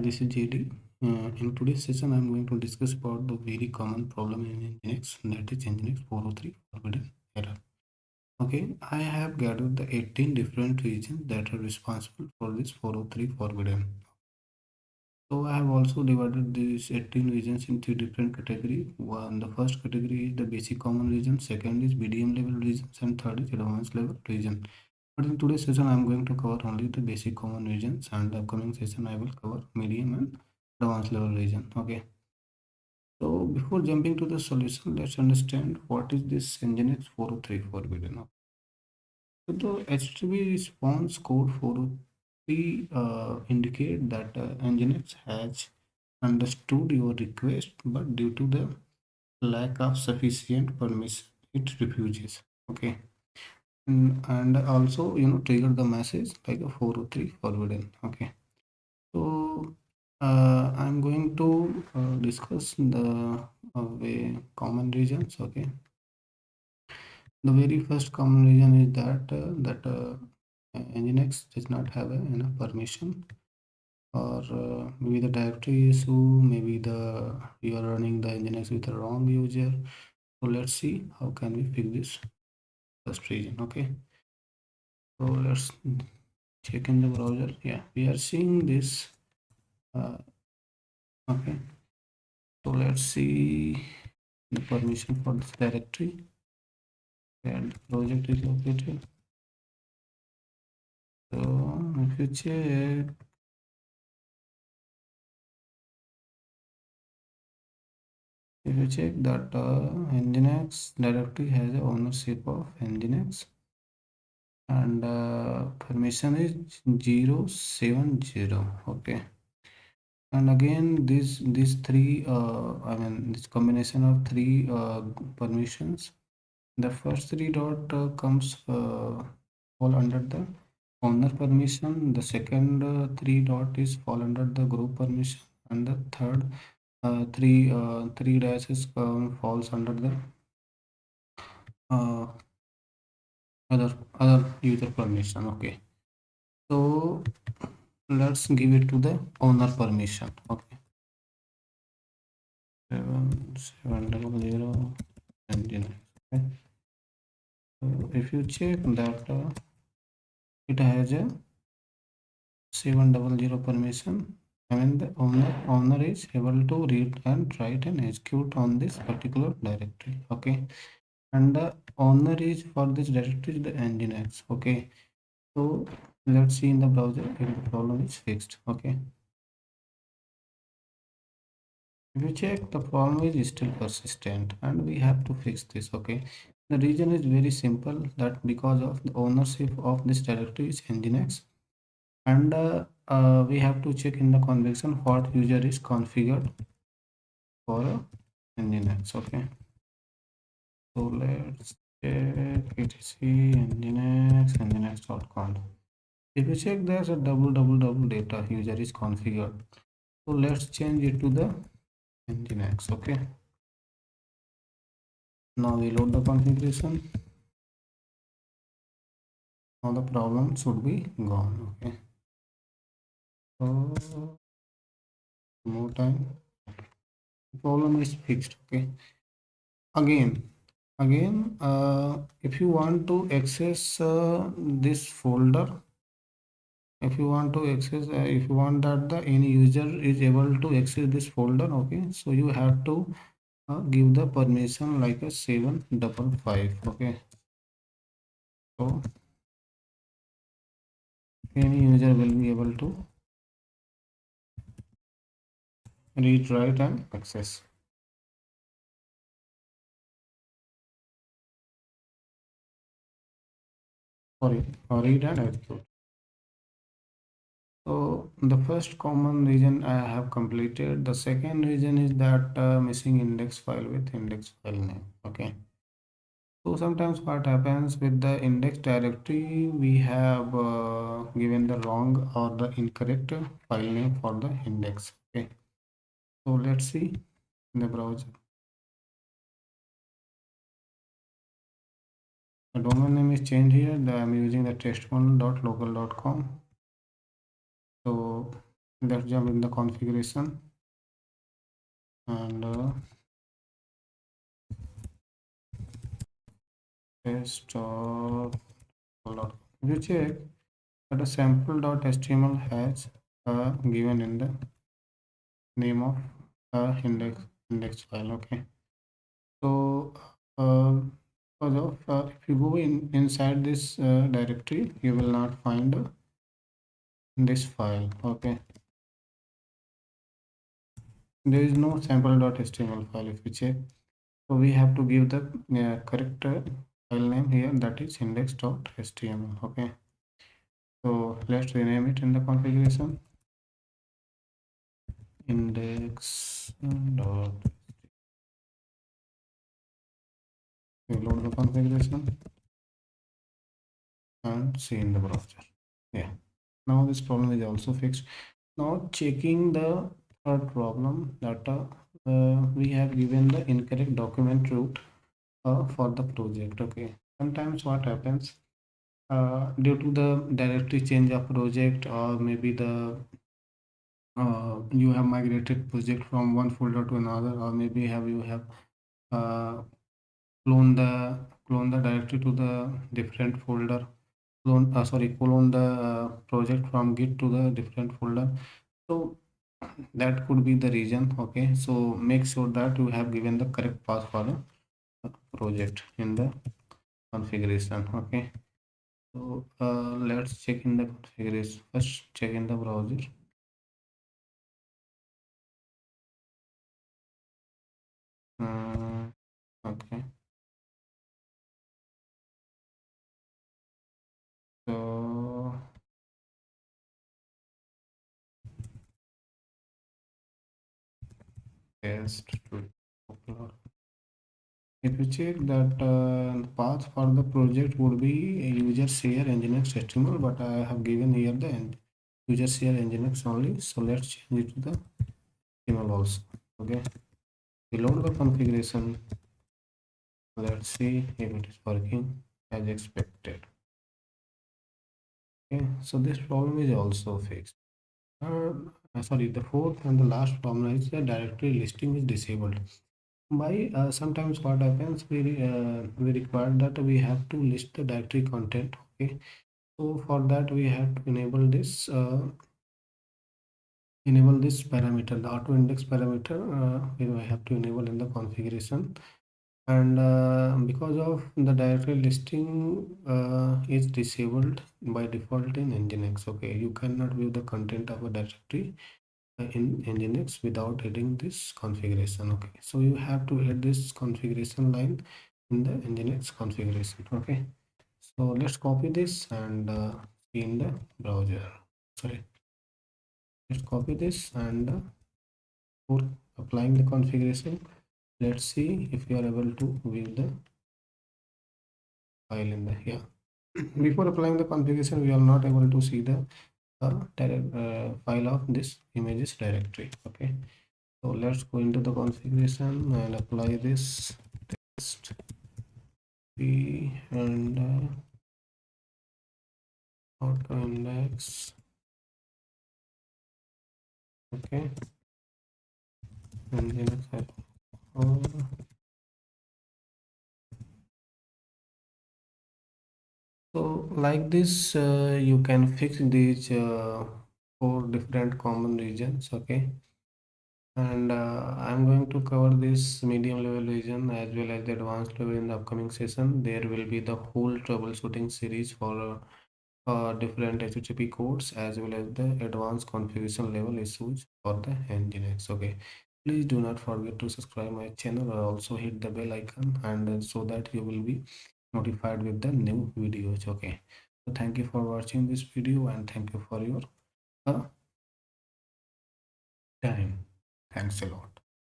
This is JD. In today's session, I'm going to discuss about the very common problem in Nginx, that is Nginx 403 forbidden error. Okay, I have gathered the 18 different regions that are responsible for this 403 forbidden. So I have also divided these 18 regions into different categories. One, the first category is the basic common region, second is BDM level regions, and third is advanced level region. But in today's session, I'm going to cover only the basic common regions, and the upcoming session I will cover medium and advanced level region. Okay. So before jumping to the solution, let's understand what is this Nginx 403 forbidden. So the HTTP response code 403 indicate that Nginx has understood your request, but due to the lack of sufficient permission, it refuses. Okay. And also trigger the message like a 403 forbidden. Okay, so I'm going to discuss the way common regions. Okay, the very first common reason is that Nginx does not have enough permission, or maybe the directory issue, maybe the you are running the Nginx with the wrong user. So let's see how can we fix this first region. Okay, so let's check in the browser. Yeah, we are seeing this. Okay, so let's see the permission for this directory where the project is located. So if you check that Nginx directory has a ownership of Nginx, and permission is 070. Okay, and again these three this combination of three permissions, the first three dot comes fall under the owner permission, the second three dot is fall under the group permission, and the third three dashes falls under the uh, other user permission. Okay, so let's give it to the owner permission. Okay, 770 okay. So if you check that it has a 700 permission, I mean the owner is able to read and write and execute on this particular directory. Okay, and the owner is for this directory is the Nginx. Okay, so let's see in the browser if the problem is fixed. Okay, if you check, the problem is still persistent and we have to fix this. Okay, the reason is very simple, that because of the ownership of this directory is Nginx, and we have to check in the configuration what user is configured for Nginx. Okay, so let's check etc nginx.conf. If you check, there's a double data user is configured, so let's change it to the Nginx. Okay, now we load the configuration. Now the problem should be gone. Okay, so more time, the problem is fixed. Okay, again if you want to access this folder, if you want to access if you want that the any user is able to access this folder, okay, so you have to give the permission like a 755. Okay, so any user will be able to read, write and access. Sorry, read and execute. So the first common reason I have completed. The second reason is that missing index file with index file name. Okay, so sometimes what happens with the index directory, we have given the wrong or the incorrect file name for the index. Okay, so let's see in the browser. The domain name is changed here. I'm using the test1.local.com. So Let's jump in the configuration and test if you check that a sample.html has given in the name of index file. Okay, so because of if you go in inside this directory, you will not find this file. Okay, there is no sample.html file. If you check, so we have to give the correct file name here, that is index.html. Okay, so let's rename it in the configuration, index dot reload the configuration and see in the browser. Yeah, now this problem is also fixed. Now checking the third problem, that we have given the incorrect document root for the project. Okay, sometimes what happens, due to the directory change of project, or maybe the you have migrated project from one folder to another, or maybe you have uh, clone the directory to the different folder, clone the project from git to the different folder. So that could be the reason. Okay, so make sure that you have given the correct path for the project in the configuration. Okay, so let's check in the configuration. First check in the browser. Okay, so test to upload. If you check that the path for the project would be a user share nginx HTML, but I have given here the user share nginx only. So let's change it to the HTML also. Okay, reload the configuration. Let's see if it is working as expected. Okay, so this problem is also fixed. Sorry, the fourth and the last problem is the directory listing is disabled. By sometimes what happens, we require that we have to list the directory content. Okay, so for that we have to enable this parameter, the auto index parameter. We have to enable in the configuration, and because of the directory listing is disabled by default in Nginx. Okay, you cannot view the content of a directory in Nginx without adding this configuration. Okay, so you have to add this configuration line in the Nginx configuration. Okay, so let's copy this and see in the browser. Sorry, let's copy this and for applying the configuration, let's see if you are able to view the file in the here. Before applying the configuration, we are not able to see the file of this images directory. Okay, so let's go into the configuration and apply this test p and auto index. Okay, and then so like this you can fix these four different common regions. Okay, and I'm going to cover this medium level region as well as the advanced level in the upcoming session. There will be the whole troubleshooting series for different HTTP codes as well as the advanced configuration level issues for the Nginx. Okay, please do not forget to subscribe my channel or also hit the bell icon, and so that you will be notified with the new videos. Okay, so thank you for watching this video and thank you for your uh, time. Thanks a lot.